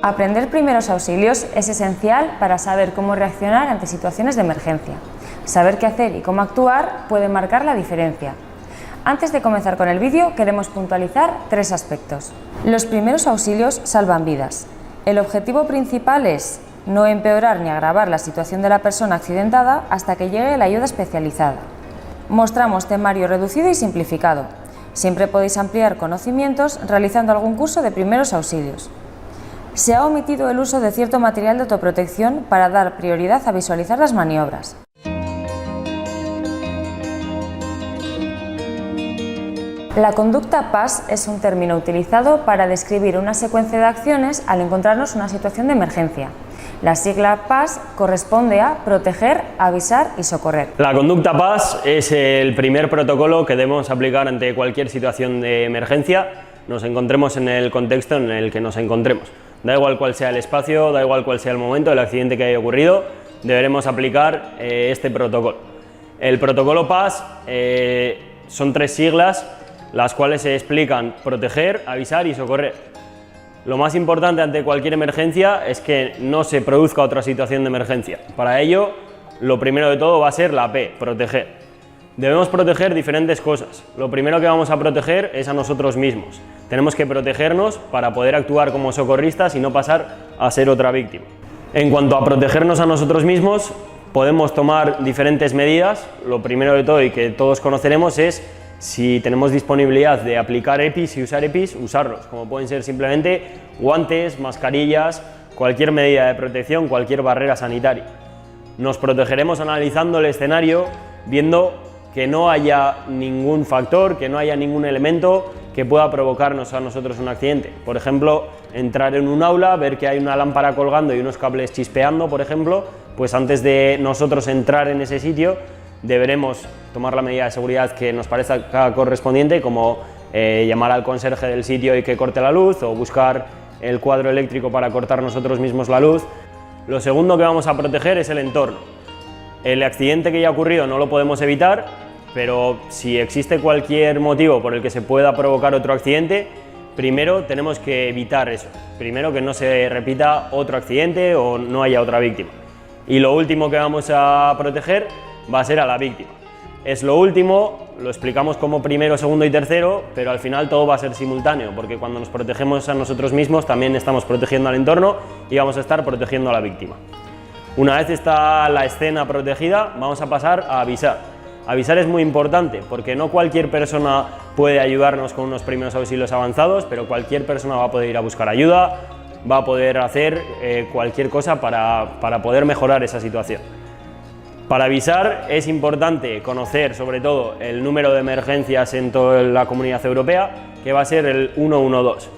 Aprender primeros auxilios es esencial para saber cómo reaccionar ante situaciones de emergencia. Saber qué hacer y cómo actuar puede marcar la diferencia. Antes de comenzar con el vídeo, queremos puntualizar 3 aspectos. Los primeros auxilios salvan vidas. El objetivo principal es no empeorar ni agravar la situación de la persona accidentada hasta que llegue la ayuda especializada. Mostramos temario reducido y simplificado. Siempre podéis ampliar conocimientos realizando algún curso de primeros auxilios. Se ha omitido el uso de cierto material de autoprotección para dar prioridad a visualizar las maniobras. La conducta PAS es un término utilizado para describir una secuencia de acciones al encontrarnos en una situación de emergencia. La sigla PAS corresponde a proteger, avisar y socorrer. La conducta PAS es el primer protocolo que debemos aplicar ante cualquier situación de emergencia, nos encontremos en el contexto en el que nos encontremos. Da igual cuál sea el espacio, da igual cuál sea el momento del accidente que haya ocurrido, deberemos aplicar este protocolo. El protocolo PAS son 3 siglas, las cuales se explican proteger, avisar y socorrer. Lo más importante ante cualquier emergencia es que no se produzca otra situación de emergencia. Para ello, lo primero de todo va a ser la P, proteger. Debemos proteger diferentes cosas. Lo primero que vamos a proteger es a nosotros mismos. Tenemos que protegernos para poder actuar como socorristas y no pasar a ser otra víctima. En cuanto a protegernos a nosotros mismos, podemos tomar diferentes medidas. Lo primero de todo y que todos conoceremos es si tenemos disponibilidad de aplicar EPIs y usar EPIs, usarlos, como pueden ser simplemente guantes, mascarillas, cualquier medida de protección, cualquier barrera sanitaria. Nos protegeremos analizando el escenario, viendo que no haya ningún factor, que no haya ningún elemento que pueda provocarnos a nosotros un accidente. Por ejemplo, entrar en un aula, ver que hay una lámpara colgando y unos cables chispeando, por ejemplo, pues antes de nosotros entrar en ese sitio, deberemos tomar la medida de seguridad que nos parezca correspondiente, como llamar al conserje del sitio y que corte la luz, o buscar el cuadro eléctrico para cortar nosotros mismos la luz. Lo segundo que vamos a proteger es el entorno. El accidente que ya ha ocurrido no lo podemos evitar, pero si existe cualquier motivo por el que se pueda provocar otro accidente, primero tenemos que evitar eso. Primero que no se repita otro accidente o no haya otra víctima. Y lo último que vamos a proteger va a ser a la víctima. Es lo último, lo explicamos como primero, segundo y tercero, pero al final todo va a ser simultáneo, porque cuando nos protegemos a nosotros mismos también estamos protegiendo al entorno y vamos a estar protegiendo a la víctima. Una vez está la escena protegida, vamos a pasar a avisar. Avisar es muy importante porque no cualquier persona puede ayudarnos con unos primeros auxilios avanzados, pero cualquier persona va a poder ir a buscar ayuda, va a poder hacer cualquier cosa para poder mejorar esa situación. Para avisar es importante conocer sobre todo el número de emergencias en toda la Comunidad Europea, que va a ser el 112.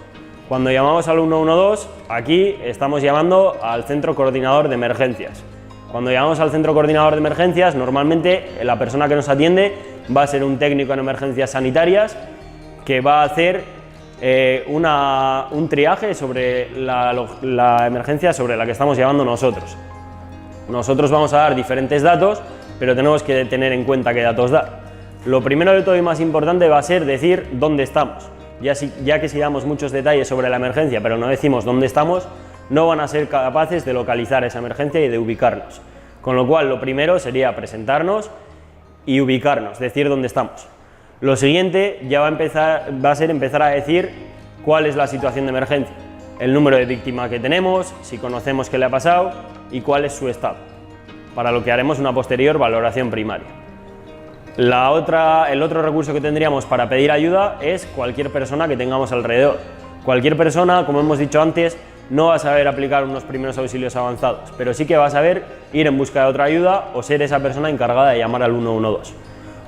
Cuando llamamos al 112, aquí estamos llamando al Centro Coordinador de Emergencias. Cuando llamamos al Centro Coordinador de Emergencias, normalmente la persona que nos atiende va a ser un técnico en emergencias sanitarias que va a hacer un triaje sobre la emergencia sobre la que estamos llamando nosotros. Nosotros vamos a dar diferentes datos, pero tenemos que tener en cuenta qué datos dar. Lo primero de todo y más importante va a ser decir dónde estamos. Ya que si damos muchos detalles sobre la emergencia, pero no decimos dónde estamos, no van a ser capaces de localizar esa emergencia y de ubicarnos. Con lo cual, lo primero sería presentarnos y ubicarnos, decir dónde estamos. Lo siguiente ya va a ser empezar a decir cuál es la situación de emergencia, el número de víctimas que tenemos, si conocemos qué le ha pasado y cuál es su estado, para lo que haremos una posterior valoración primaria. El otro recurso que tendríamos para pedir ayuda es cualquier persona que tengamos alrededor. Cualquier persona, como hemos dicho antes, no va a saber aplicar unos primeros auxilios avanzados, pero sí que va a saber ir en busca de otra ayuda o ser esa persona encargada de llamar al 112.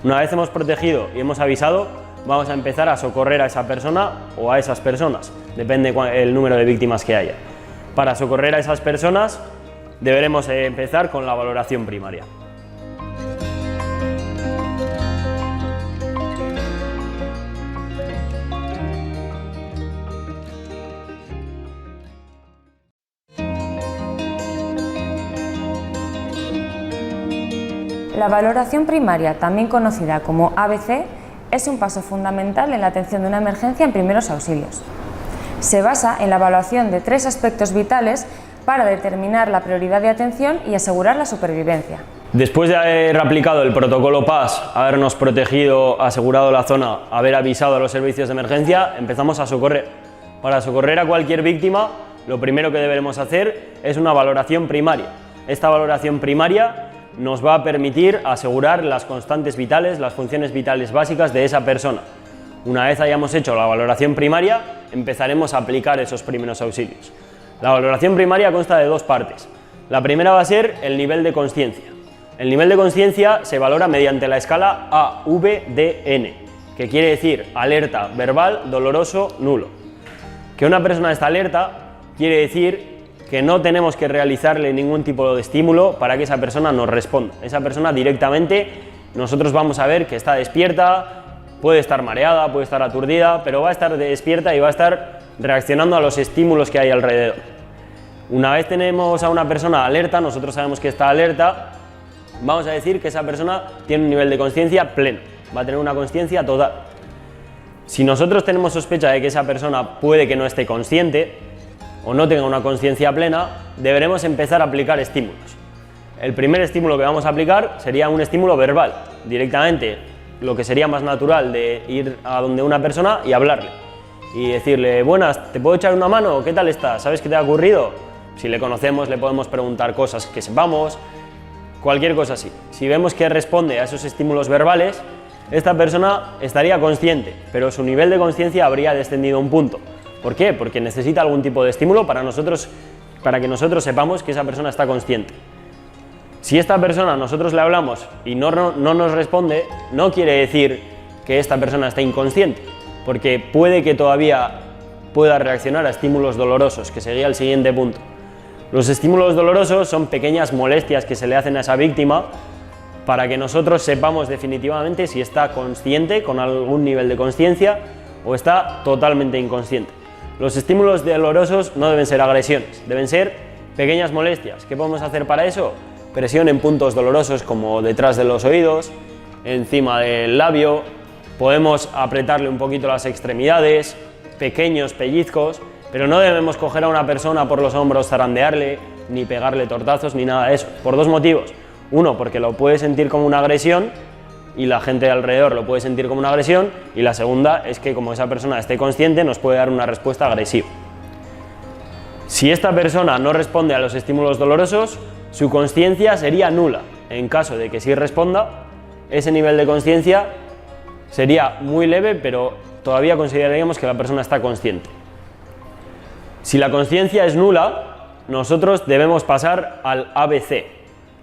Una vez hemos protegido y hemos avisado, vamos a empezar a socorrer a esa persona o a esas personas, depende el número de víctimas que haya. Para socorrer a esas personas deberemos empezar con la valoración primaria. La valoración primaria, también conocida como ABC, es un paso fundamental en la atención de una emergencia en primeros auxilios. Se basa en la evaluación de 3 aspectos vitales para determinar la prioridad de atención y asegurar la supervivencia. Después de haber aplicado el protocolo PAS, habernos protegido, asegurado la zona, haber avisado a los servicios de emergencia, empezamos a socorrer. Para socorrer a cualquier víctima, lo primero que deberemos hacer es una valoración primaria. Esta valoración primaria nos va a permitir asegurar las constantes vitales, las funciones vitales básicas de esa persona. Una vez hayamos hecho la valoración primaria, empezaremos a aplicar esos primeros auxilios. La valoración primaria consta de 2 partes. La primera va a ser el nivel de consciencia. El nivel de consciencia se valora mediante la escala AVDN, que quiere decir alerta, verbal, doloroso, nulo. Que una persona está alerta quiere decir que no tenemos que realizarle ningún tipo de estímulo para que esa persona nos responda. Esa persona directamente, nosotros vamos a ver que está despierta, puede estar mareada, puede estar aturdida, pero va a estar despierta y va a estar reaccionando a los estímulos que hay alrededor. Una vez tenemos a una persona alerta, nosotros sabemos que está alerta, vamos a decir que esa persona tiene un nivel de consciencia pleno, va a tener una consciencia total. Si nosotros tenemos sospecha de que esa persona puede que no esté consciente o no tenga una consciencia plena, deberemos empezar a aplicar estímulos. El primer estímulo que vamos a aplicar sería un estímulo verbal, directamente, lo que sería más natural de ir a donde una persona y hablarle y decirle: buenas, ¿te puedo echar una mano? ¿Qué tal estás? ¿Sabes qué te ha ocurrido? Si le conocemos, le podemos preguntar cosas que sepamos, cualquier cosa así. Si vemos que responde a esos estímulos verbales, esta persona estaría consciente, pero su nivel de consciencia habría descendido un punto. ¿Por qué? Porque necesita algún tipo de estímulo para que nosotros sepamos que esa persona está consciente. Si esta persona nosotros le hablamos y no nos responde, no quiere decir que esta persona está inconsciente, porque puede que todavía pueda reaccionar a estímulos dolorosos, que sería el siguiente punto. Los estímulos dolorosos son pequeñas molestias que se le hacen a esa víctima para que nosotros sepamos definitivamente si está consciente, con algún nivel de consciencia, o está totalmente inconsciente. Los estímulos dolorosos no deben ser agresiones, deben ser pequeñas molestias. ¿Qué podemos hacer para eso? Presión en puntos dolorosos como detrás de los oídos, encima del labio, podemos apretarle un poquito las extremidades, pequeños pellizcos, pero no debemos coger a una persona por los hombros, zarandearle, ni pegarle tortazos, ni nada de eso, por 2 motivos. Uno, porque lo puede sentir como una agresión y la gente de alrededor lo puede sentir como una agresión, y la segunda es que como esa persona esté consciente nos puede dar una respuesta agresiva. Si esta persona no responde a los estímulos dolorosos, su consciencia sería nula. En caso de que sí responda, ese nivel de consciencia sería muy leve, pero todavía consideraríamos que la persona está consciente. Si la consciencia es nula, nosotros debemos pasar al ABC.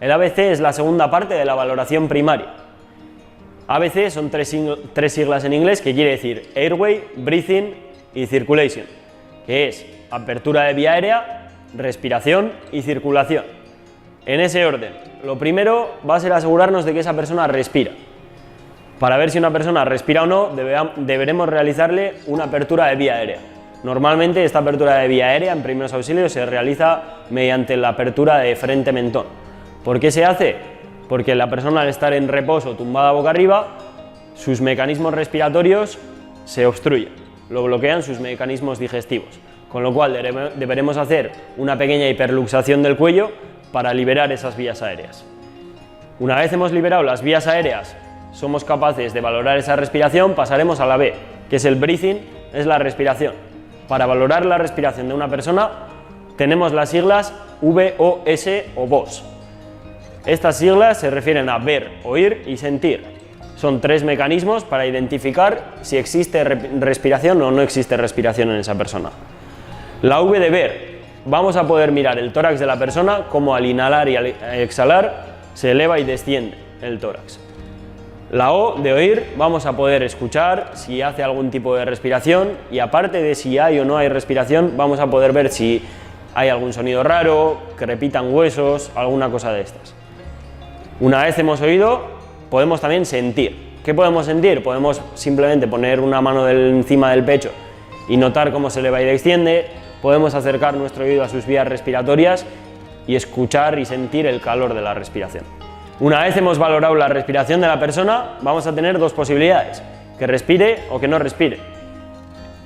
El ABC es la segunda parte de la valoración primaria. ABC son 3 siglas en inglés, que quiere decir Airway, Breathing y Circulation, que es apertura de vía aérea, respiración y circulación. En ese orden, lo primero va a ser asegurarnos de que esa persona respira. Para ver si una persona respira o no, deberemos realizarle una apertura de vía aérea. Normalmente esta apertura de vía aérea en primeros auxilios se realiza mediante la apertura de frente-mentón. ¿Por qué se hace? Porque la persona, al estar en reposo tumbada boca arriba, sus mecanismos respiratorios se obstruyen, lo bloquean sus mecanismos digestivos, con lo cual deberemos hacer una pequeña hiperluxación del cuello para liberar esas vías aéreas. Una vez hemos liberado las vías aéreas, somos capaces de valorar esa respiración, pasaremos a la B, que es el breathing, es la respiración. Para valorar la respiración de una persona tenemos las siglas VOS o VOS. Estas siglas se refieren a ver, oír y sentir. Son 3 mecanismos para identificar si existe respiración o no existe respiración en esa persona. La V de ver, vamos a poder mirar el tórax de la persona, como al inhalar y al exhalar se eleva y desciende el tórax. La O de oír, vamos a poder escuchar si hace algún tipo de respiración, y aparte de si hay o no hay respiración, vamos a poder ver si hay algún sonido raro, que repitan huesos, alguna cosa de estas. Una vez hemos oído, podemos también sentir. ¿Qué podemos sentir? Podemos simplemente poner una mano encima del pecho y notar cómo se eleva y desciende. Podemos acercar nuestro oído a sus vías respiratorias y escuchar y sentir el calor de la respiración. Una vez hemos valorado la respiración de la persona, vamos a tener 2 posibilidades: que respire o que no respire.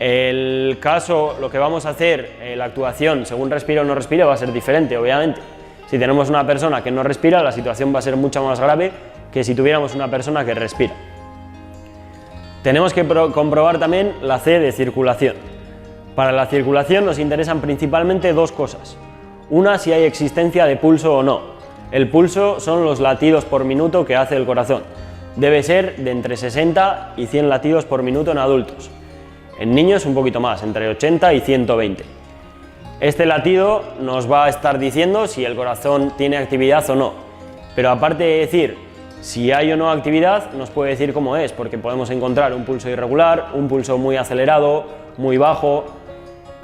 El caso, lo que vamos a hacer, la actuación según respira o no respira va a ser diferente, obviamente. Si tenemos una persona que no respira, la situación va a ser mucho más grave que si tuviéramos una persona que respira. Tenemos que comprobar también la C de circulación. Para la circulación nos interesan principalmente dos cosas. Una, si hay existencia de pulso o no. El pulso son los latidos por minuto que hace el corazón. Debe ser de entre 60 y 100 latidos por minuto en adultos. En niños un poquito más, entre 80 y 120. Este latido nos va a estar diciendo si el corazón tiene actividad o no. Pero aparte de decir si hay o no actividad, nos puede decir cómo es, porque podemos encontrar un pulso irregular, un pulso muy acelerado, muy bajo,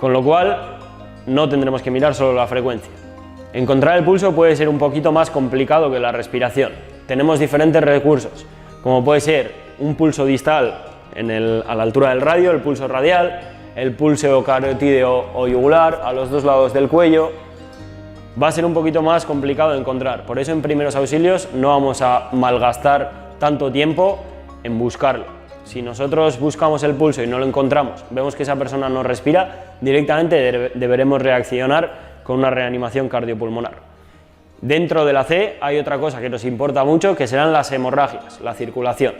con lo cual no tendremos que mirar solo la frecuencia. Encontrar el pulso puede ser un poquito más complicado que la respiración. Tenemos diferentes recursos, como puede ser un pulso distal a la altura del radio, el pulso radial, el pulso carotídeo o yugular a los dos lados del cuello. Va a ser un poquito más complicado de encontrar, por eso en primeros auxilios no vamos a malgastar tanto tiempo en buscarlo. Si nosotros buscamos el pulso y no lo encontramos, vemos que esa persona no respira, directamente deberemos reaccionar con una reanimación cardiopulmonar. Dentro de la C hay otra cosa que nos importa mucho, que serán las hemorragias, la circulación.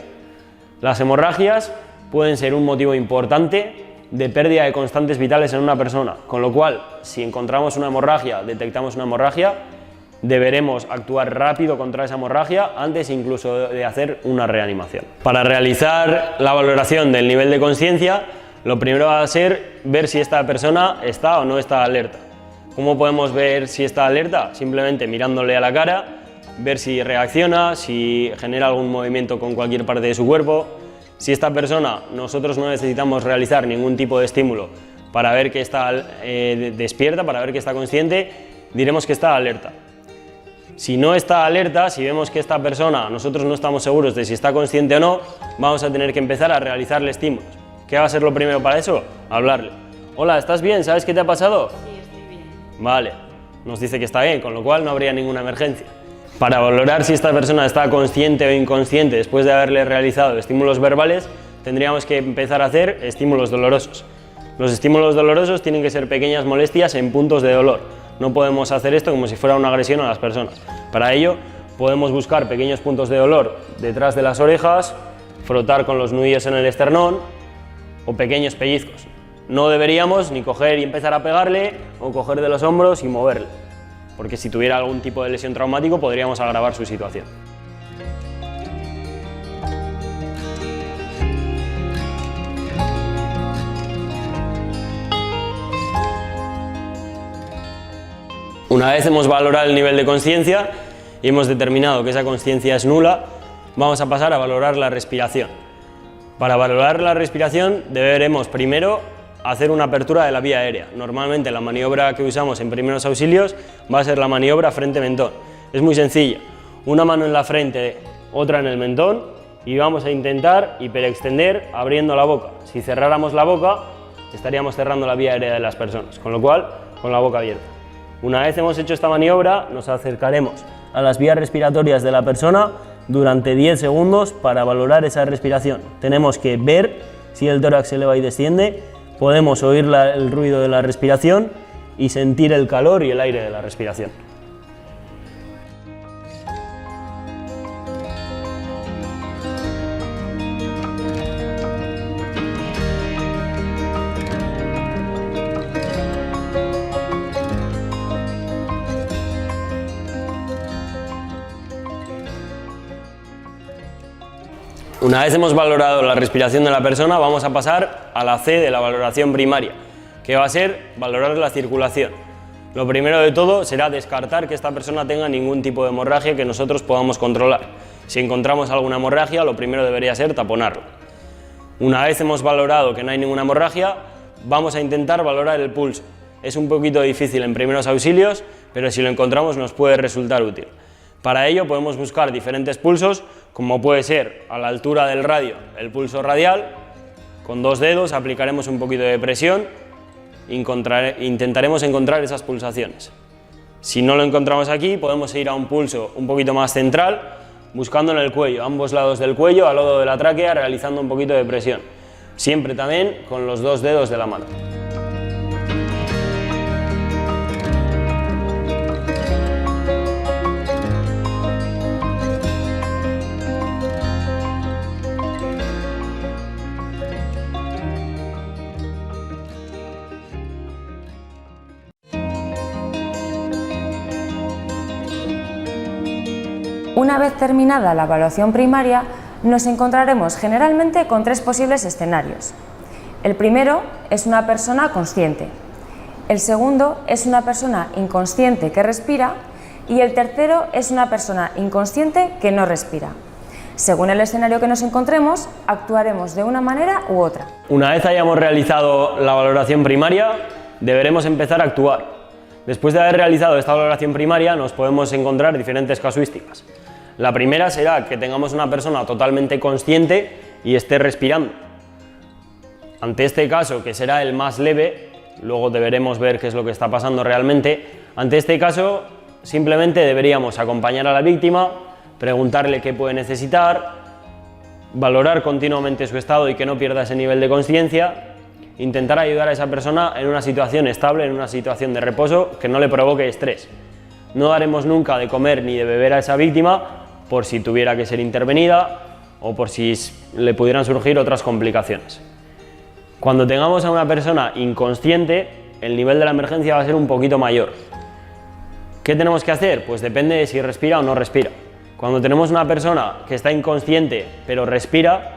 Las hemorragias pueden ser un motivo importante de pérdida de constantes vitales en una persona, con lo cual, si encontramos una hemorragia, detectamos una hemorragia, deberemos actuar rápido contra esa hemorragia antes incluso de hacer una reanimación. Para realizar la valoración del nivel de conciencia, lo primero va a ser ver si esta persona está o no está alerta. ¿Cómo podemos ver si está alerta? Simplemente mirándole a la cara, ver si reacciona, si genera algún movimiento con cualquier parte de su cuerpo. Si esta persona, nosotros no necesitamos realizar ningún tipo de estímulo para ver que está despierta, para ver que está consciente, diremos que está alerta. Si no está alerta, si vemos que esta persona, nosotros no estamos seguros de si está consciente o no, vamos a tener que empezar a realizarle estímulos. ¿Qué va a ser lo primero para eso? Hablarle. Hola, ¿estás bien? ¿Sabes qué te ha pasado? Sí, estoy bien. Vale, nos dice que está bien, con lo cual no habría ninguna emergencia. Para valorar si esta persona está consciente o inconsciente después de haberle realizado estímulos verbales, tendríamos que empezar a hacer estímulos dolorosos. Los estímulos dolorosos tienen que ser pequeñas molestias en puntos de dolor. No podemos hacer esto como si fuera una agresión a las personas. Para ello, podemos buscar pequeños puntos de dolor detrás de las orejas, frotar con los nudillos en el esternón o pequeños pellizcos. No deberíamos ni coger y empezar a pegarle o coger de los hombros y moverle, porque si tuviera algún tipo de lesión traumático podríamos agravar su situación. Una vez hemos valorado el nivel de conciencia y hemos determinado que esa conciencia es nula, vamos a pasar a valorar la respiración. Para valorar la respiración deberemos primero hacer una apertura de la vía aérea. Normalmente la maniobra que usamos en primeros auxilios va a ser la maniobra frente-mentón. Es muy sencilla, una mano en la frente, otra en el mentón y vamos a intentar hiperextender abriendo la boca. Si cerráramos la boca estaríamos cerrando la vía aérea de las personas, con lo cual con la boca abierta. Una vez hemos hecho esta maniobra nos acercaremos a las vías respiratorias de la persona durante 10 segundos para valorar esa respiración. Tenemos que ver si el tórax se eleva y desciende. Podemos oír el ruido de la respiración y sentir el calor y el aire de la respiración. Una vez hemos valorado la respiración de la persona, vamos a pasar a la C de la valoración primaria, que va a ser valorar la circulación. Lo primero de todo será descartar que esta persona tenga ningún tipo de hemorragia que nosotros podamos controlar. Si encontramos alguna hemorragia, lo primero debería ser taponarlo. Una vez hemos valorado que no hay ninguna hemorragia, vamos a intentar valorar el pulso. Es un poquito difícil en primeros auxilios, pero si lo encontramos nos puede resultar útil. Para ello podemos buscar diferentes pulsos, como puede ser a la altura del radio el pulso radial. Con 2 dedos aplicaremos un poquito de presión e intentaremos encontrar esas pulsaciones. Si no lo encontramos aquí, podemos ir a un pulso un poquito más central, buscando en el cuello, a ambos lados del cuello, al lado de la tráquea, realizando un poquito de presión. siempre también con los dos dedos de la mano. Una vez terminada la evaluación primaria, nos encontraremos generalmente con 3 posibles escenarios. El primero es una persona consciente, el segundo es una persona inconsciente que respira y el tercero es una persona inconsciente que no respira. Según el escenario que nos encontremos, actuaremos de una manera u otra. Una vez hayamos realizado la valoración primaria, deberemos empezar a actuar. Después de haber realizado esta valoración primaria, nos podemos encontrar diferentes casuísticas. La primera será que tengamos una persona totalmente consciente y esté respirando. Ante este caso, que será el más leve, luego deberemos ver qué es lo que está pasando realmente. Ante este caso, simplemente deberíamos acompañar a la víctima, preguntarle qué puede necesitar, valorar continuamente su estado y que no pierda ese nivel de conciencia, intentar ayudar a esa persona en una situación estable, en una situación de reposo que no le provoque estrés. No daremos nunca de comer ni de beber a esa víctima por si tuviera que ser intervenida o por si le pudieran surgir otras complicaciones. Cuando tengamos a una persona inconsciente, el nivel de la emergencia va a ser un poquito mayor. ¿Qué tenemos que hacer? Pues depende de si respira o no respira. Cuando tenemos una persona que está inconsciente pero respira,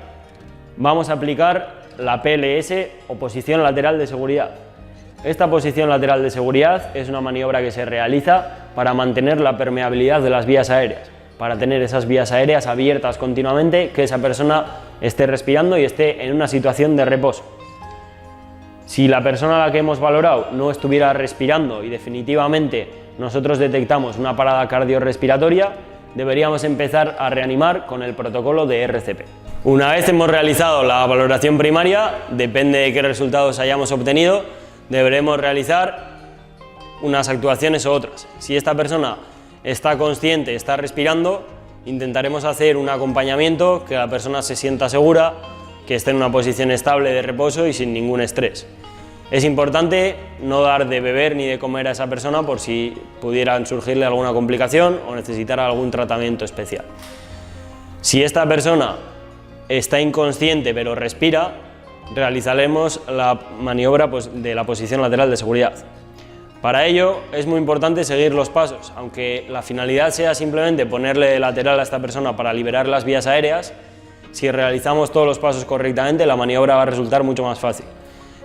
vamos a aplicar la PLS o posición lateral de seguridad. Esta posición lateral de seguridad es una maniobra que se realiza para mantener la permeabilidad de las vías aéreas, para tener esas vías aéreas abiertas continuamente, que esa persona esté respirando y esté en una situación de reposo. Si la persona a la que hemos valorado no estuviera respirando y definitivamente nosotros detectamos una parada cardiorrespiratoria, deberíamos empezar a reanimar con el protocolo de RCP. Una vez hemos realizado la valoración primaria, depende de qué resultados hayamos obtenido, deberemos realizar unas actuaciones u otras. Si esta persona está consciente, está respirando, intentaremos hacer un acompañamiento, que la persona se sienta segura, que esté en una posición estable de reposo y sin ningún estrés. Es importante no dar de beber ni de comer a esa persona por si pudieran surgirle alguna complicación o necesitar algún tratamiento especial. Si esta persona está inconsciente pero respira, realizaremos la maniobra de la posición lateral de seguridad. Para ello es muy importante seguir los pasos, aunque la finalidad sea simplemente ponerle lateral a esta persona para liberar las vías aéreas. Si realizamos todos los pasos correctamente, la maniobra va a resultar mucho más fácil.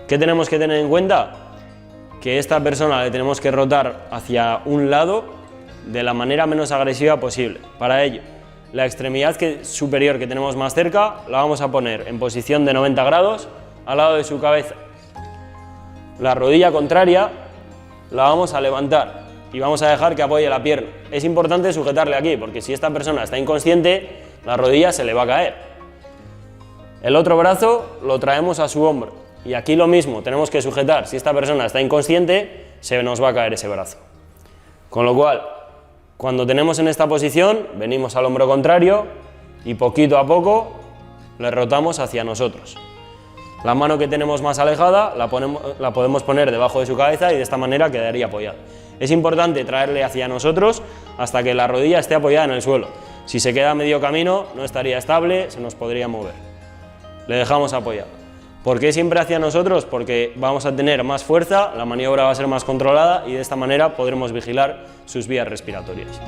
¿Qué tenemos que tener en cuenta? Que esta persona le tenemos que rotar hacia un lado de la manera menos agresiva posible. Para ello, la extremidad superior que tenemos más cerca la vamos a poner en posición de 90 grados al lado de su cabeza. La rodilla contraria la vamos a levantar y vamos a dejar que apoye la pierna. Es importante sujetarle aquí, porque si esta persona está inconsciente, la rodilla se le va a caer. El otro brazo lo traemos a su hombro y aquí lo mismo, tenemos que sujetar. Si esta persona está inconsciente, se nos va a caer ese brazo. Con lo cual, cuando tenemos en esta posición, venimos al hombro contrario y poquito a poco le rotamos hacia nosotros. La mano que tenemos más alejada la podemos poner debajo de su cabeza y de esta manera quedaría apoyada. Es importante traerle hacia nosotros hasta que la rodilla esté apoyada en el suelo. Si se queda a medio camino, no estaría estable, se nos podría mover. Le dejamos apoyado. ¿Por qué siempre hacia nosotros? Porque vamos a tener más fuerza, la maniobra va a ser más controlada y de esta manera podremos vigilar sus vías respiratorias.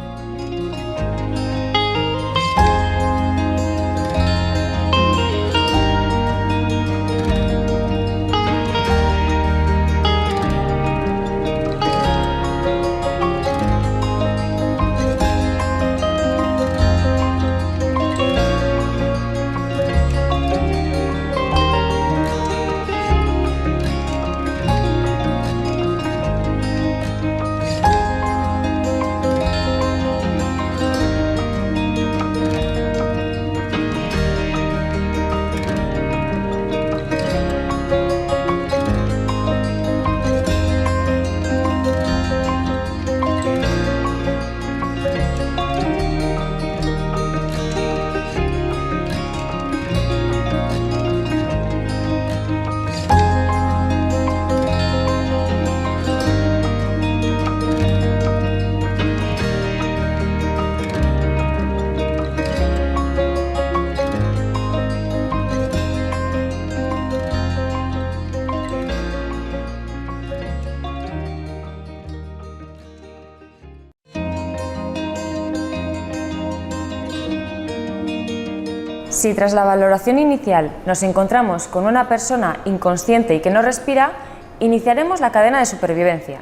Si tras la valoración inicial nos encontramos con una persona inconsciente y que no respira, iniciaremos la cadena de supervivencia,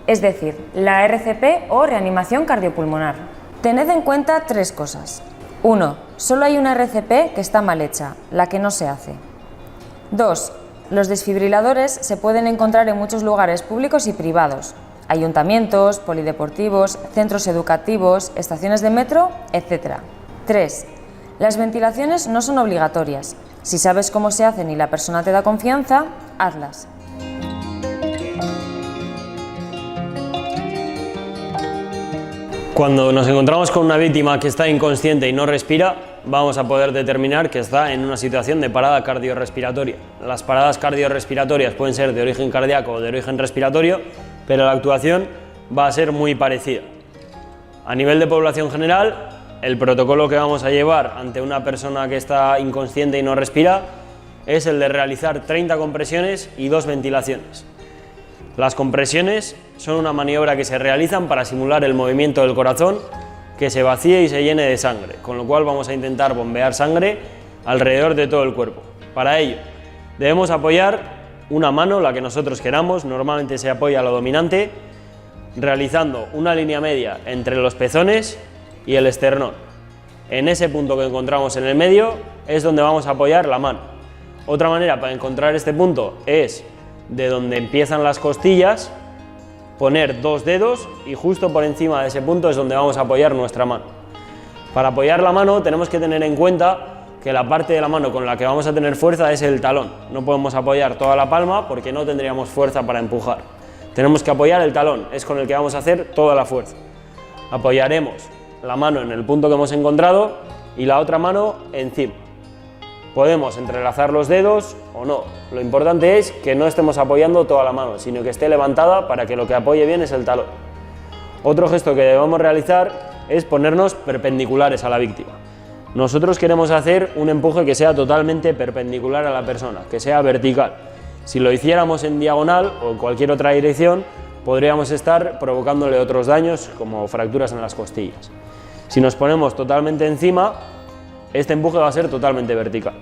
es decir, la RCP o reanimación cardiopulmonar. Tened en cuenta 3 cosas. 1. Solo hay una RCP que está mal hecha, la que no se hace. 2. Los desfibriladores se pueden encontrar en muchos lugares públicos y privados, ayuntamientos, polideportivos, centros educativos, estaciones de metro, etc. 3. Las ventilaciones no son obligatorias. Si sabes cómo se hacen y la persona te da confianza, hazlas. Cuando nos encontramos con una víctima que está inconsciente y no respira, vamos a poder determinar que está en una situación de parada cardiorrespiratoria. Las paradas cardiorrespiratorias pueden ser de origen cardíaco o de origen respiratorio, pero la actuación va a ser muy parecida. A nivel de población general, el protocolo que vamos a llevar ante una persona que está inconsciente y no respira es el de realizar 30 compresiones y 2 ventilaciones. Las compresiones son una maniobra que se realizan para simular el movimiento del corazón, que se vacíe y se llene de sangre, con lo cual vamos a intentar bombear sangre alrededor de todo el cuerpo. Para ello, debemos apoyar una mano, la que nosotros queramos, normalmente se apoya a la dominante, realizando una línea media entre los pezones y el esternón. En ese punto que encontramos en el medio es donde vamos a apoyar la mano. Otra manera para encontrar este punto es de donde empiezan las costillas, poner 2 dedos y justo por encima de ese punto es donde vamos a apoyar nuestra mano. Para apoyar la mano tenemos que tener en cuenta que la parte de la mano con la que vamos a tener fuerza es el talón. No podemos apoyar toda la palma porque no tendríamos fuerza para empujar. Tenemos que apoyar el talón, es con el que vamos a hacer toda la fuerza. Apoyaremos la mano en el punto que hemos encontrado y la otra mano encima. Podemos entrelazar los dedos o no. Lo importante es que no estemos apoyando toda la mano, sino que esté levantada para que lo que apoye bien es el talón. Otro gesto que debemos realizar es ponernos perpendiculares a la víctima. Nosotros queremos hacer un empuje que sea totalmente perpendicular a la persona, que sea vertical. Si lo hiciéramos en diagonal o en cualquier otra dirección, podríamos estar provocándole otros daños como fracturas en las costillas. Si nos ponemos totalmente encima, este empuje va a ser totalmente vertical.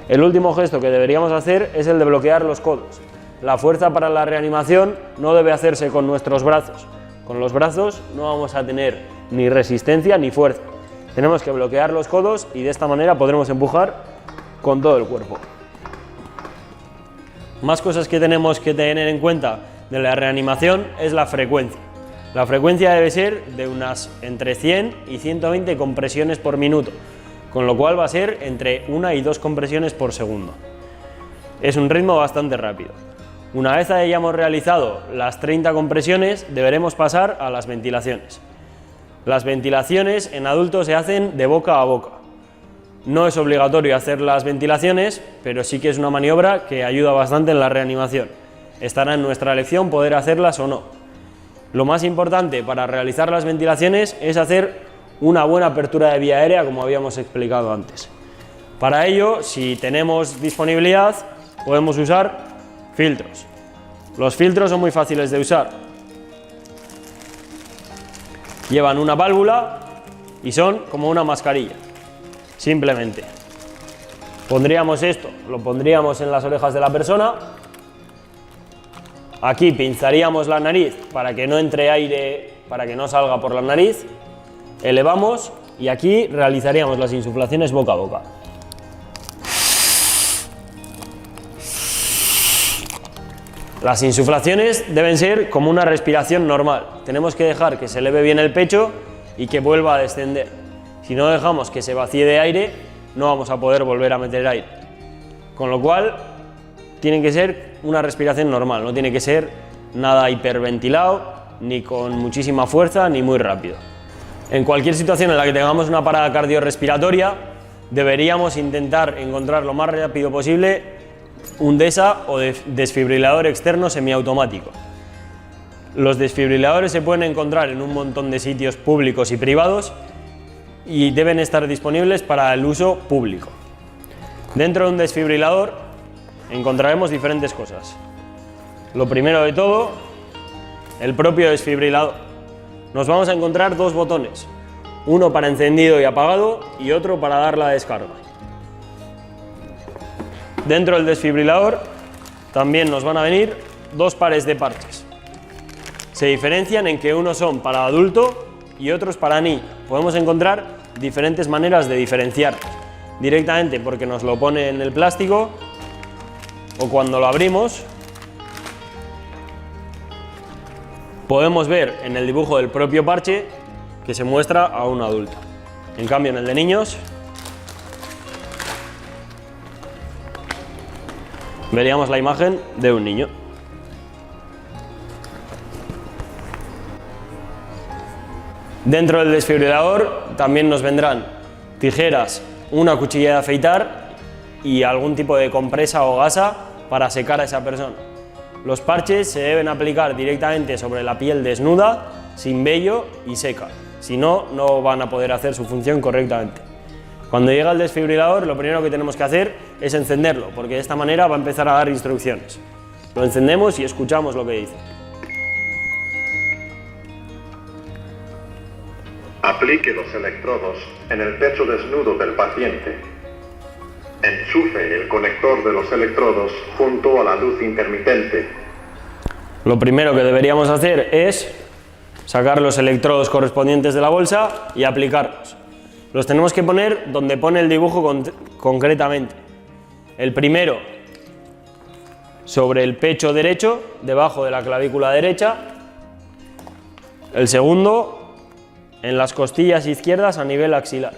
El último gesto que deberíamos hacer es el de bloquear los codos. La fuerza para la reanimación no debe hacerse con nuestros brazos. Con los brazos no vamos a tener ni resistencia ni fuerza. Tenemos que bloquear los codos y de esta manera podremos empujar con todo el cuerpo. Más cosas que tenemos que tener en cuenta de la reanimación es la frecuencia. La frecuencia debe ser de unas entre 100 y 120 compresiones por minuto, con lo cual va a ser entre 1 y 2 compresiones por segundo. Es un ritmo bastante rápido. Una vez hayamos realizado las 30 compresiones, deberemos pasar a las ventilaciones. Las ventilaciones en adultos se hacen de boca a boca. No es obligatorio hacer las ventilaciones, pero sí que es una maniobra que ayuda bastante en la reanimación. Estará en nuestra elección poder hacerlas o no. Lo más importante para realizar las ventilaciones es hacer una buena apertura de vía aérea, como habíamos explicado antes. Para ello, si tenemos disponibilidad, podemos usar filtros. Los filtros son muy fáciles de usar. Llevan una válvula y son como una mascarilla. Simplemente pondríamos esto, lo pondríamos en las orejas de la persona. Aquí pinzaríamos la nariz para que no entre aire, para que no salga por la nariz. Elevamos y aquí realizaríamos las insuflaciones boca a boca. Las insuflaciones deben ser como una respiración normal. Tenemos que dejar que se eleve bien el pecho y que vuelva a descender. Si no dejamos que se vacíe de aire, no vamos a poder volver a meter aire. Con lo cual, tiene que ser una respiración normal, no tiene que ser nada hiperventilado, ni con muchísima fuerza, ni muy rápido. En cualquier situación en la que tengamos una parada cardiorrespiratoria, deberíamos intentar encontrar lo más rápido posible un DESA o desfibrilador externo semiautomático. Los desfibriladores se pueden encontrar en un montón de sitios públicos y privados y deben estar disponibles para el uso público. Dentro de un desfibrilador encontraremos diferentes cosas. Lo primero de todo, el propio desfibrilador. Nos vamos a encontrar 2 botones, uno para encendido y apagado y otro para dar la descarga. Dentro del desfibrilador también nos van a venir dos pares de parches. Se diferencian en que unos son para adulto y otros para niño. Podemos encontrar diferentes maneras de diferenciarlos. Directamente porque nos lo pone en el plástico o cuando lo abrimos podemos ver en el dibujo del propio parche que se muestra a un adulto. En cambio, en el de niños veríamos la imagen de un niño. Dentro del desfibrilador también nos vendrán tijeras, una cuchilla de afeitar y algún tipo de compresa o gasa para secar a esa persona. Los parches se deben aplicar directamente sobre la piel desnuda, sin vello y seca. Si no, no van a poder hacer su función correctamente. Cuando llega el desfibrilador, lo primero que tenemos que hacer es encenderlo, porque de esta manera va a empezar a dar instrucciones. Lo encendemos y escuchamos lo que dice. Aplique los electrodos en el pecho desnudo del paciente. Enchufe el conector de los electrodos junto a la luz intermitente. Lo primero que deberíamos hacer es sacar los electrodos correspondientes de la bolsa y aplicarlos. Los tenemos que poner donde pone el dibujo concretamente. El primero sobre el pecho derecho, debajo de la clavícula derecha. El segundo en las costillas izquierdas a nivel axilar.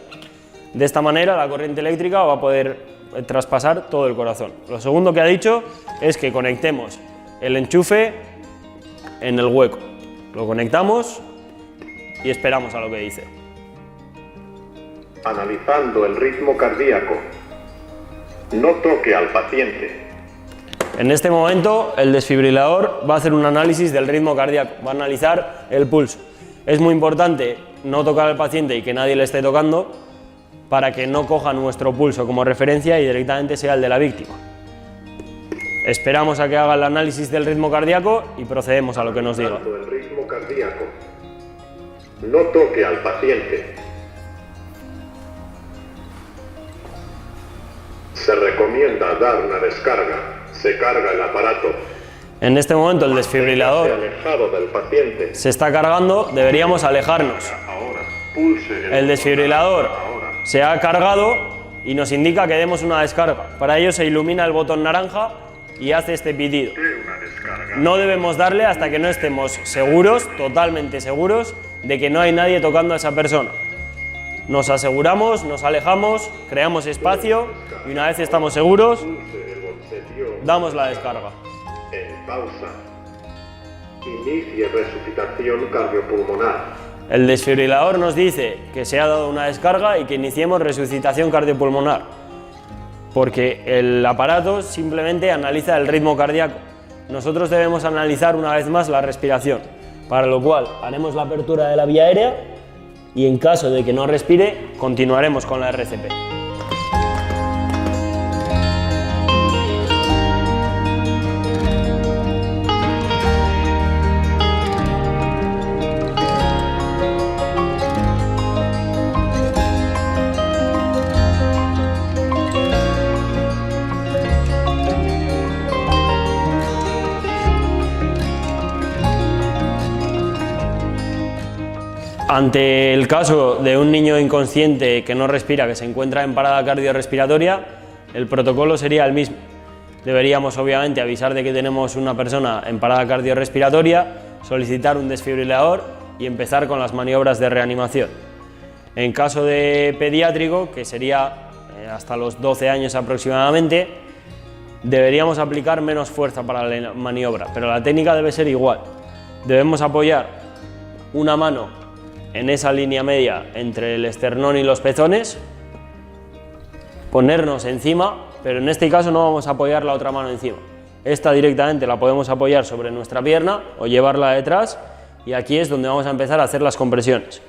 De esta manera la corriente eléctrica va a poder traspasar todo el corazón. Lo segundo que ha dicho es que conectemos el enchufe en el hueco. Lo conectamos y esperamos a lo que dice. Analizando el ritmo cardíaco. No toque al paciente. En este momento el desfibrilador va a hacer un análisis del ritmo cardíaco, va a analizar el pulso. Es muy importante no tocar al paciente y que nadie le esté tocando para que no coja nuestro pulso como referencia y directamente sea el de la víctima. Esperamos a que haga el análisis del ritmo cardíaco y procedemos a lo que nos diga. El ritmo cardíaco. No toque al paciente. Se recomienda dar una descarga. Se carga el aparato. En este momento el desfibrilador Alejado del paciente. se está cargando, deberíamos alejarnos. Ahora, pulse El desfibrilador se ha cargado y nos indica que demos una descarga. Para ello se ilumina el botón naranja y hace este pitido. una descarga. No debemos darle hasta que no estemos seguros, totalmente seguros, de que no hay nadie tocando a esa persona. Nos aseguramos, nos alejamos, creamos espacio y una vez estamos seguros, Pulse el bocetío damos la descarga. en pausa. Inicie resucitación cardiopulmonar. El desfibrilador nos dice que se ha dado una descarga y que iniciemos resucitación cardiopulmonar, porque el aparato simplemente analiza el ritmo cardíaco. Nosotros debemos analizar una vez más la respiración, para lo cual haremos la apertura de la vía aérea y en caso de que no respire, continuaremos con la RCP. Ante el caso de un niño inconsciente que no respira, que se encuentra en parada cardiorrespiratoria, el protocolo sería el mismo. Deberíamos obviamente avisar de que tenemos una persona en parada cardiorrespiratoria, solicitar un desfibrilador y empezar con las maniobras de reanimación. En caso de pediátrico, que sería hasta los 12 años aproximadamente, deberíamos aplicar menos fuerza para la maniobra, pero la técnica debe ser igual. Debemos apoyar una mano en esa línea media entre el esternón y los pezones, ponernos encima, pero en este caso no vamos a apoyar la otra mano encima. Esta directamente la podemos apoyar sobre nuestra pierna o llevarla detrás y aquí es donde vamos a empezar a hacer las compresiones.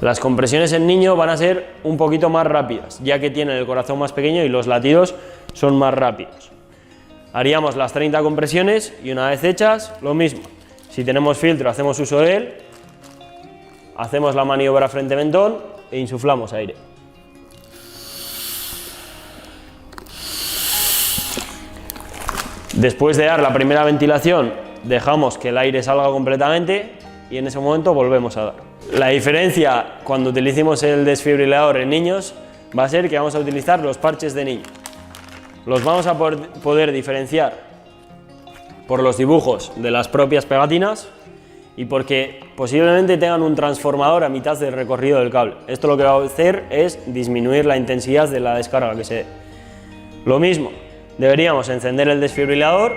Las compresiones en niño van a ser un poquito más rápidas, ya que tienen el corazón más pequeño y los latidos son más rápidos. Haríamos las 30 compresiones y una vez hechas, lo mismo. Si tenemos filtro, hacemos uso de él, hacemos la maniobra frente mentón e insuflamos aire. Después de dar la primera ventilación, dejamos que el aire salga completamente y en ese momento volvemos a dar. La diferencia cuando utilicemos el desfibrilador en niños va a ser que vamos a utilizar los parches de niño. Los vamos a poder diferenciar por los dibujos de las propias pegatinas y porque posiblemente tengan un transformador a mitad del recorrido del cable. Esto lo que va a hacer es disminuir la intensidad de la descarga que se dé. Lo mismo, deberíamos encender el desfibrilador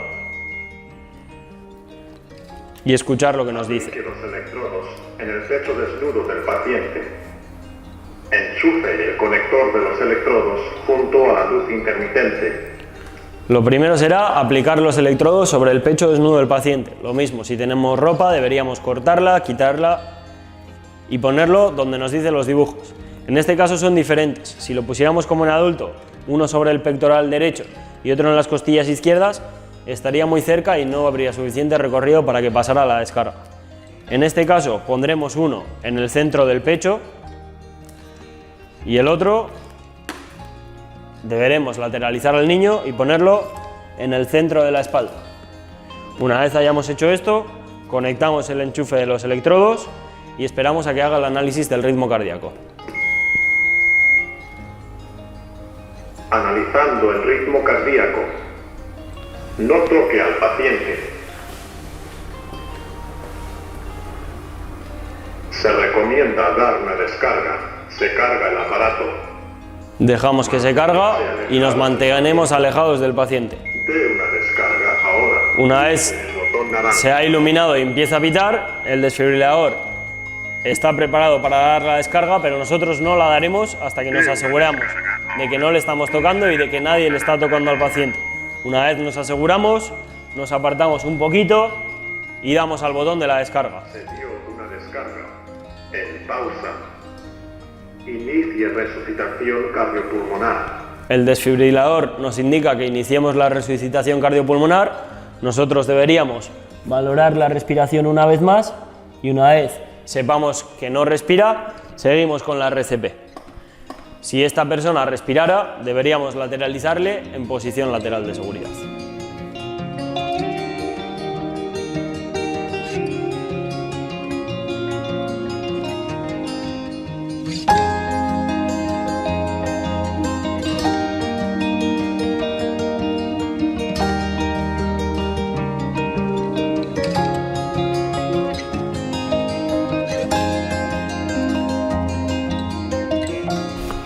y escuchar lo que nos dice. Los electrodos en el pecho desnudo del paciente. Enchufe el conector de los electrodos junto a la luz intermitente. Lo primero será aplicar los electrodos sobre el pecho desnudo del paciente. Lo mismo, si tenemos ropa deberíamos cortarla, quitarla y ponerlo donde nos dicen los dibujos. En este caso son diferentes. Si lo pusiéramos como en adulto, uno sobre el pectoral derecho y otro en las costillas izquierdas, estaría muy cerca y no habría suficiente recorrido para que pasara la descarga. En este caso pondremos uno en el centro del pecho y el otro deberemos lateralizar al niño y ponerlo en el centro de la espalda. Una vez hayamos hecho esto, conectamos el enchufe de los electrodos y esperamos a que haga el análisis del ritmo cardíaco. Analizando el ritmo cardíaco. No toque al paciente. Se recomienda dar una descarga. Se carga el aparato. Dejamos que se carga y nos mantenemos alejados del paciente. De una descarga ahora. Una vez se ha iluminado y empieza a pitar, el desfibrilador está preparado para dar la descarga, pero nosotros no la daremos hasta que nos aseguramos de que no le estamos tocando y de que nadie le está tocando al paciente. Una vez nos aseguramos, nos apartamos un poquito y damos al botón de la descarga. Se dio una descarga. En pausa. Inicie resucitación cardiopulmonar. El desfibrilador nos indica que iniciemos la resucitación cardiopulmonar. Nosotros deberíamos valorar la respiración una vez más y una vez sepamos que no respira, seguimos con la RCP. Si esta persona respirara, deberíamos lateralizarle en posición lateral de seguridad.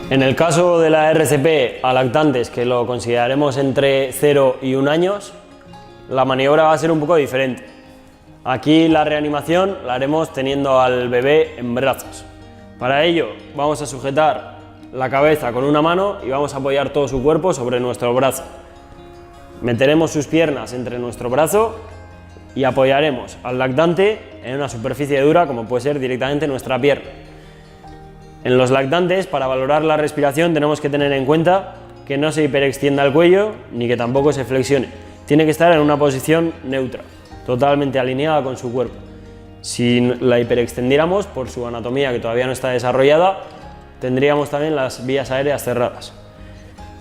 En el caso de la RCP a lactantes, que lo consideraremos entre 0 y 1 año, la maniobra va a ser un poco diferente. Aquí la reanimación la haremos teniendo al bebé en brazos. Para ello vamos a sujetar la cabeza con una mano y vamos a apoyar todo su cuerpo sobre nuestro brazo. Meteremos sus piernas entre nuestro brazo y apoyaremos al lactante en una superficie dura como puede ser directamente nuestra pierna. En los lactantes, para valorar la respiración, tenemos que tener en cuenta que no se hiperextienda el cuello ni que tampoco se flexione. Tiene que estar en una posición neutra, totalmente alineada con su cuerpo. Si la hiperextendiéramos, por su anatomía que todavía no está desarrollada, tendríamos también las vías aéreas cerradas.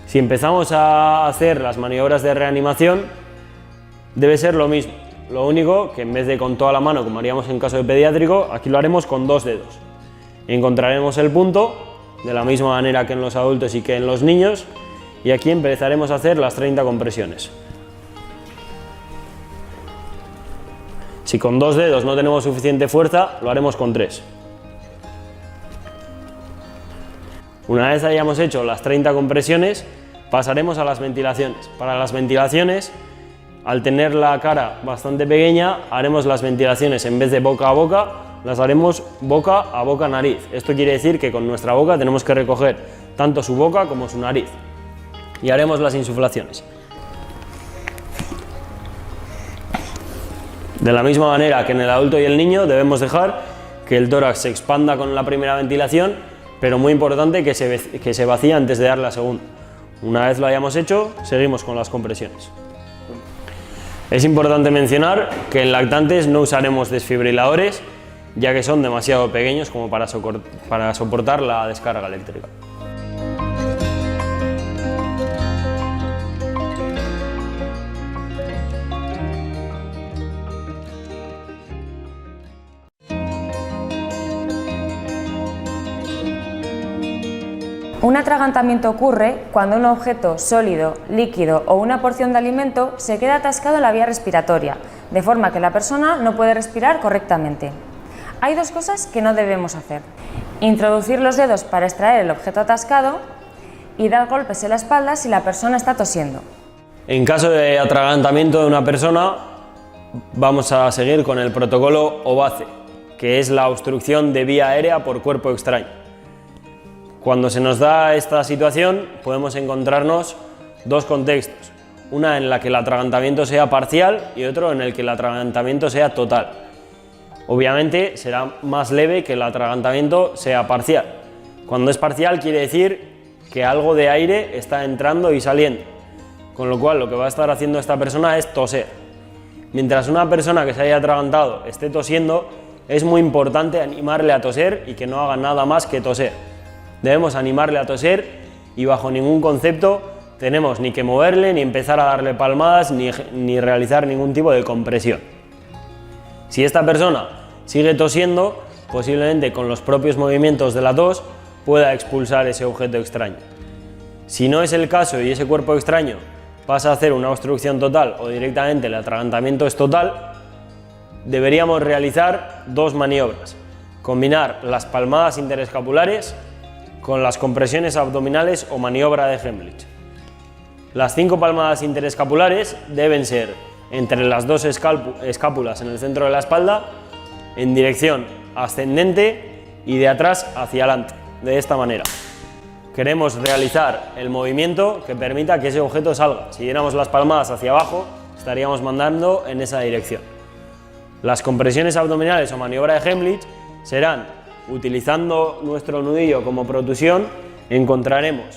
Si empezamos a hacer las maniobras de reanimación, debe ser lo mismo. Lo único que en vez de con toda la mano, como haríamos en caso de pediátrico, aquí lo haremos con 2 dedos. Encontraremos el punto, de la misma manera que en los adultos y que en los niños, y aquí empezaremos a hacer las 30 compresiones. Si con 2 dedos no tenemos suficiente fuerza, lo haremos con 3. Una vez hayamos hecho las 30 compresiones, pasaremos a las ventilaciones. Para las ventilaciones, al tener la cara bastante pequeña, haremos las ventilaciones en vez de boca a boca, las haremos boca a boca nariz. Esto quiere decir que con nuestra boca tenemos que recoger tanto su boca como su nariz. Y haremos las insuflaciones. De la misma manera que en el adulto y el niño, debemos dejar que el tórax se expanda con la primera ventilación, pero muy importante que se vacíe antes de dar la segunda. Una vez lo hayamos hecho, seguimos con las compresiones. Es importante mencionar que en lactantes no usaremos desfibriladores, ya que son demasiado pequeños como para soportar la descarga eléctrica. Un atragantamiento ocurre cuando un objeto sólido, líquido o una porción de alimento se queda atascado en la vía respiratoria, de forma que la persona no puede respirar correctamente. Hay dos cosas que no debemos hacer: introducir los dedos para extraer el objeto atascado y dar golpes en la espalda si la persona está tosiendo. En caso de atragantamiento de una persona, vamos a seguir con el protocolo OVACE, que es la obstrucción de vía aérea por cuerpo extraño. Cuando se nos da esta situación, podemos encontrarnos dos contextos: una en la que el atragantamiento sea parcial y otro en el que el atragantamiento sea total. Obviamente será más leve que el atragantamiento sea parcial. Cuando es parcial quiere decir que algo de aire está entrando y saliendo, con lo cual lo que va a estar haciendo esta persona es toser. Mientras una persona que se haya atragantado esté tosiendo, es muy importante animarle a toser y que no haga nada más que toser. Debemos animarle a toser y bajo ningún concepto tenemos ni que moverle, ni empezar a darle palmadas, ni realizar ningún tipo de compresión. Si esta persona sigue tosiendo, posiblemente con los propios movimientos de la tos pueda expulsar ese objeto extraño. Si no es el caso y ese cuerpo extraño pasa a hacer una obstrucción total o directamente el atragantamiento es total, deberíamos realizar dos maniobras: combinar las palmadas interescapulares con las compresiones abdominales o maniobra de Heimlich. Las 5 palmadas interescapulares deben ser entre las dos escápulas en el centro de la espalda, en dirección ascendente y de atrás hacia adelante, de esta manera. Queremos realizar el movimiento que permita que ese objeto salga. Si diéramos las palmadas hacia abajo, estaríamos mandando en esa dirección. Las compresiones abdominales o maniobra de Heimlich serán: utilizando nuestro nudillo como protusión, encontraremos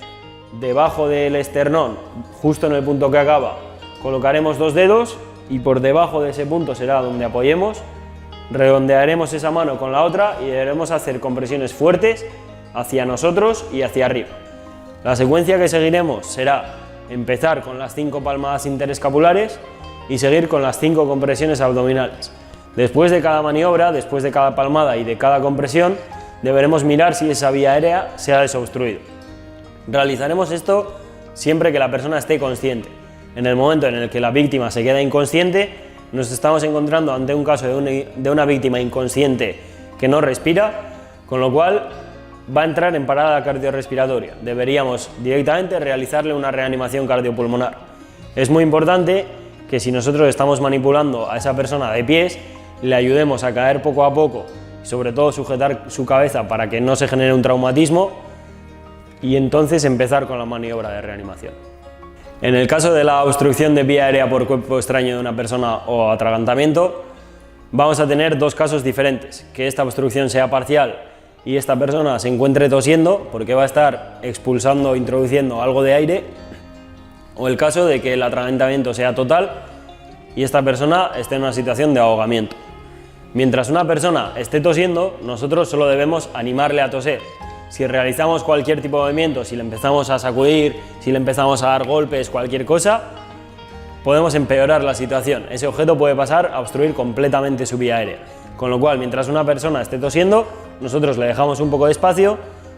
debajo del esternón, justo en el punto que acaba, colocaremos 2 dedos y por debajo de ese punto será donde apoyemos. Redondearemos esa mano con la otra y deberemos hacer compresiones fuertes hacia nosotros y hacia arriba. La secuencia que seguiremos será empezar con las 5 palmadas interescapulares y seguir con las 5 compresiones abdominales. Después de cada maniobra, después de cada palmada y de cada compresión, deberemos mirar si esa vía aérea se ha desobstruido. Realizaremos esto siempre que la persona esté consciente. En el momento en el que la víctima se queda inconsciente, nos estamos encontrando ante un caso de una víctima inconsciente que no respira, con lo cual va a entrar en parada cardiorrespiratoria. Deberíamos directamente realizarle una reanimación cardiopulmonar. Es muy importante que si nosotros estamos manipulando a esa persona de pies, le ayudemos a caer poco a poco y sobre todo sujetar su cabeza para que no se genere un traumatismo y entonces empezar con la maniobra de reanimación. En el caso de la obstrucción de vía aérea por cuerpo extraño de una persona o atragantamiento, vamos a tener dos casos diferentes: que esta obstrucción sea parcial y esta persona se encuentre tosiendo porque va a estar expulsando o introduciendo algo de aire, o el caso de que el atragantamiento sea total y esta persona esté en una situación de ahogamiento. Mientras una persona esté tosiendo, nosotros solo debemos animarle a toser. Si realizamos cualquier tipo de movimiento, si le empezamos a sacudir, si le empezamos a dar golpes, cualquier cosa, podemos empeorar la situación. Ese objeto puede pasar a obstruir completamente su vía aérea. Con lo cual, mientras una persona esté tosiendo, nosotros le dejamos un poco de espacio,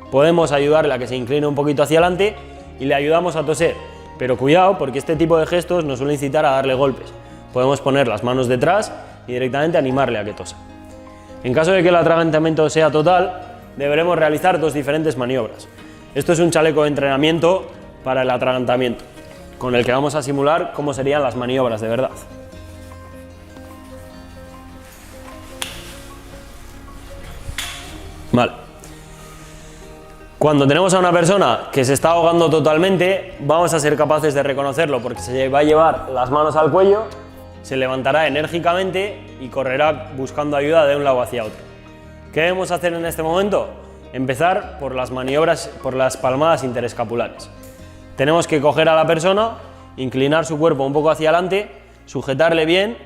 podemos ayudarle a que se incline un poquito hacia adelante y le ayudamos a toser. Pero cuidado, porque este tipo de gestos nos suele incitar a darle golpes. Podemos poner las manos detrás y directamente animarle a que tosa. En caso de que el atragantamiento sea total, deberemos realizar dos diferentes maniobras. Esto es un chaleco de entrenamiento para el atragantamiento, con el que vamos a simular cómo serían las maniobras de verdad. Vale. Cuando tenemos a una persona que se está ahogando totalmente, vamos a ser capaces de reconocerlo porque se va a llevar las manos al cuello, se levantará enérgicamente y correrá buscando ayuda de un lado hacia otro. ¿Qué debemos hacer en este momento? Empezar por las maniobras, por las palmadas interescapulares. Tenemos que coger a la persona, inclinar su cuerpo un poco hacia adelante, sujetarle bien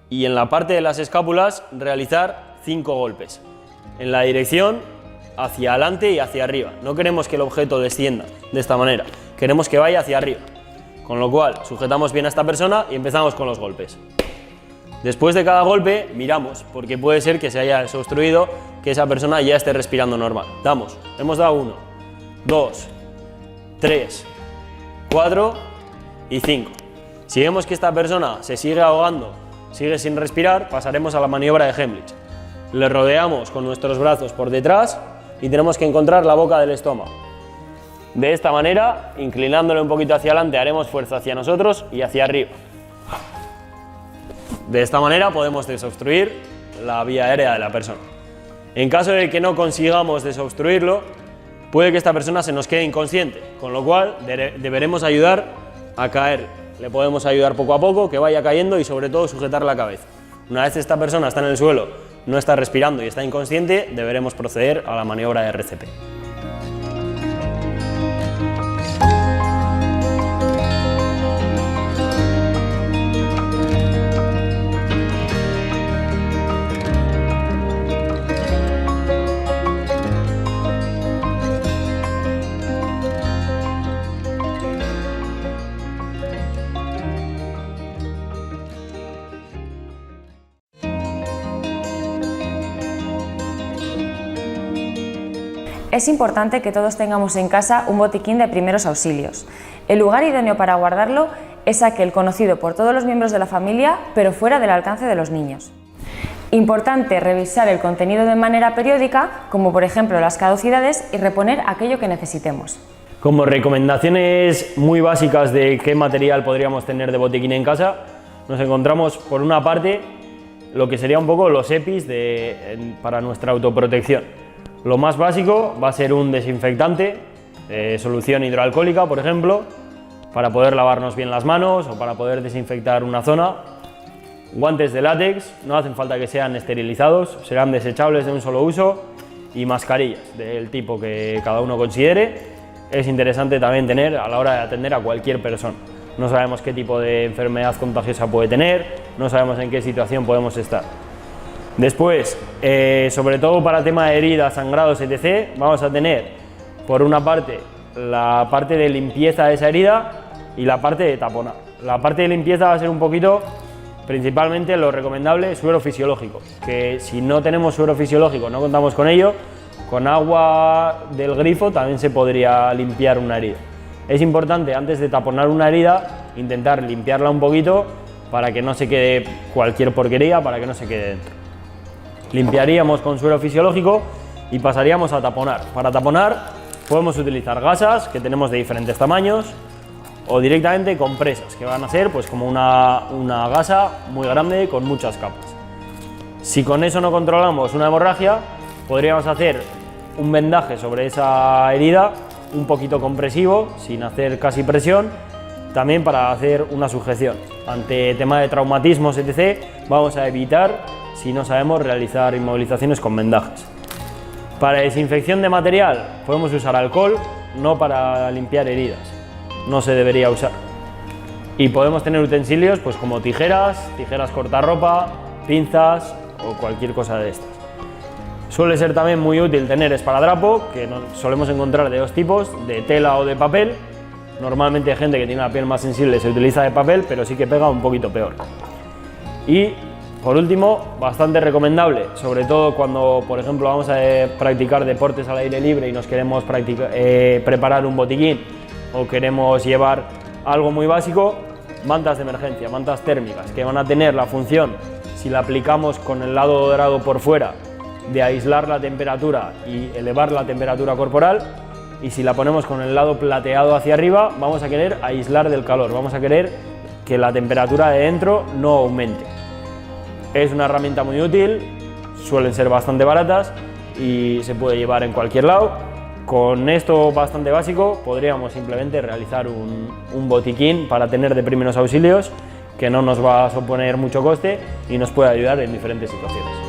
y en la parte de las escápulas realizar 5 golpes. En la dirección hacia adelante y hacia arriba. No queremos que el objeto descienda de esta manera, queremos que vaya hacia arriba. Con lo cual, sujetamos bien a esta persona y empezamos con los golpes. Después de cada golpe, miramos, porque puede ser que se haya desobstruido, que esa persona ya esté respirando normal. Damos, hemos dado 1, 2, 3, 4 y 5. Si vemos que esta persona se sigue ahogando, sigue sin respirar, pasaremos a la maniobra de Heimlich. Le rodeamos con nuestros brazos por detrás y tenemos que encontrar la boca del estómago. De esta manera, inclinándolo un poquito hacia adelante, haremos fuerza hacia nosotros y hacia arriba. De esta manera podemos desobstruir la vía aérea de la persona. En caso de que no consigamos desobstruirlo, puede que esta persona se nos quede inconsciente, con lo cual deberemos ayudar a caer. Le podemos ayudar poco a poco, que vaya cayendo y sobre todo sujetar la cabeza. Una vez esta persona está en el suelo, no está respirando y está inconsciente, deberemos proceder a la maniobra de RCP. Es importante que todos tengamos en casa un botiquín de primeros auxilios. El lugar idóneo para guardarlo es aquel conocido por todos los miembros de la familia, pero fuera del alcance de los niños. Importante revisar el contenido de manera periódica, como por ejemplo las caducidades, y reponer aquello que necesitemos. Como recomendaciones muy básicas de qué material podríamos tener de botiquín en casa, nos encontramos por una parte lo que sería un poco los EPIs para nuestra autoprotección. Lo más básico va a ser un desinfectante, solución hidroalcohólica, por ejemplo, para poder lavarnos bien las manos o para poder desinfectar una zona. Guantes de látex, no hacen falta que sean esterilizados, serán desechables de un solo uso, y mascarillas del tipo que cada uno considere. Es interesante también tener a la hora de atender a cualquier persona. No sabemos qué tipo de enfermedad contagiosa puede tener, no sabemos en qué situación podemos estar. Después, sobre todo para tema de heridas, sangrados, etc., vamos a tener, por una parte, la parte de limpieza de esa herida y la parte de taponar. La parte de limpieza va a ser un poquito, principalmente lo recomendable, suero fisiológico, que si no tenemos suero fisiológico, no contamos con ello, con agua del grifo también se podría limpiar una herida. Es importante, antes de taponar una herida, intentar limpiarla un poquito para que no se quede cualquier porquería, para que no se quede dentro. Limpiaríamos con suero fisiológico y pasaríamos a taponar. Para taponar podemos utilizar gasas que tenemos de diferentes tamaños o directamente compresas, que van a ser pues como una gasa muy grande con muchas capas. Si con eso no controlamos una hemorragia, podríamos hacer un vendaje sobre esa herida, un poquito compresivo, sin hacer casi presión, también para hacer una sujeción. Ante tema de traumatismos, etc., vamos a evitar si no sabemos realizar inmovilizaciones con vendajes. Para desinfección de material podemos usar alcohol, no para limpiar heridas, no se debería usar. Y podemos tener utensilios pues como tijeras cortarropa, pinzas o cualquier cosa de estas. Suele ser también muy útil tener esparadrapo, que solemos encontrar de dos tipos, de tela o de papel. Normalmente gente que tiene la piel más sensible se utiliza de papel, pero sí que pega un poquito peor. Y por último, bastante recomendable, sobre todo cuando, por ejemplo, vamos a practicar deportes al aire libre y nos queremos preparar un botiquín o queremos llevar algo muy básico, mantas de emergencia, mantas térmicas, que van a tener la función, si la aplicamos con el lado dorado por fuera, de aislar la temperatura y elevar la temperatura corporal, y si la ponemos con el lado plateado hacia arriba, vamos a querer aislar del calor, vamos a querer que la temperatura de dentro no aumente. Es una herramienta muy útil, suelen ser bastante baratas y se puede llevar en cualquier lado. Con esto bastante básico podríamos simplemente realizar un botiquín para tener de primeros auxilios que no nos va a suponer mucho coste y nos puede ayudar en diferentes situaciones.